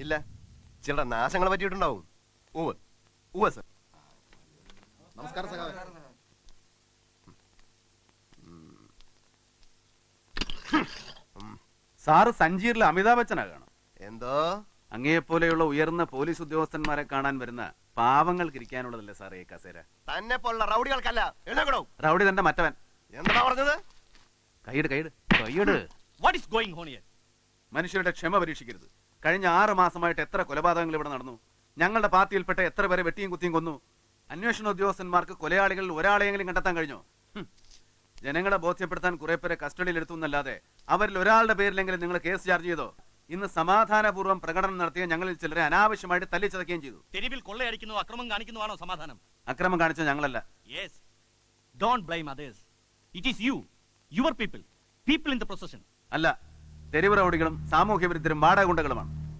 ഇല്ല, ചില നാശങ്ങൾ പറ്റിയിട്ടുണ്ടാവും. ഉവ്വ് ഉവ്വ് സർ. നമസ്കാരം സഖാവേ. സാറ് സഞ്ചീറിലെ അമിതാഭ് ബച്ചനാകണം. എന്തോ അങ്ങയെപ്പോലെയുള്ള ഉയർന്ന പോലീസ് ഉദ്യോഗസ്ഥന്മാരെ കാണാൻ വരുന്ന പാവങ്ങൾക്ക് ഇരിക്കാനുള്ളതല്ലേ സാറേ ഈ കസേര? തന്നെ പോലുള്ള റൗഡികൾക്കല്ല. എഴുന്നേക്കണോ? റൗഡി തന്റെ മറ്റവൻ. എന്താ പറഞ്ഞത്? കൈയിട് കൈയിട് കൈയിട്. What is going on here? മനുഷ്യരുടെ ക്ഷമ പരീക്ഷിക്കരുത്. കഴിഞ്ഞ 6 മാസമായിട്ട് എത്ര കൊലപാതകങ്ങൾ ഇവിടെ നടന്നു. ഞങ്ങളുടെ പാർട്ടിയിൽപ്പെട്ട എത്ര പേരെ വെട്ടിയും കുത്തിയും കൊന്നു. അന്വേഷണ ഉദ്യോഗസ്ഥന്മാർക്ക് കൊലയാളികളിൽ ഒരാളെയെങ്കിലും കണ്ടെത്താൻ കഴിഞ്ഞോ? ജനങ്ങളെ ബോധ്യപ്പെടുത്താൻ കുറെ പേരെ കസ്റ്റഡിയിൽ എടുത്തു എന്നല്ലാതെ അവരിൽ ഒരാളുടെ പേരിലെങ്കിലും നിങ്ങൾ കേസ് ചാർജ് ചെയ്തോ? ഇന്ന് സമാധാനപൂർവ്വം പ്രകടനം നടത്തിയ ഞങ്ങളിൽ ചിലരെ അനാവശ്യമായിട്ട് തല്ലിച്ചതയ്ക്കുകയും ചെയ്തു. തെരുവിൽ കൊള്ളയടിക്കുന്നു, അക്രമം കാണിക്കുന്നതാണോ സമാധാനം? അക്രമം കാണിച്ച ഞങ്ങളല്ല. Yes. Don't blame others. It is you, your people in the procession. അല്ല, തെരുവ് റൗഡികളും സാമൂഹ്യ വിരുദ്ധരും വാടക ഗുണ്ടകളുമാണ്.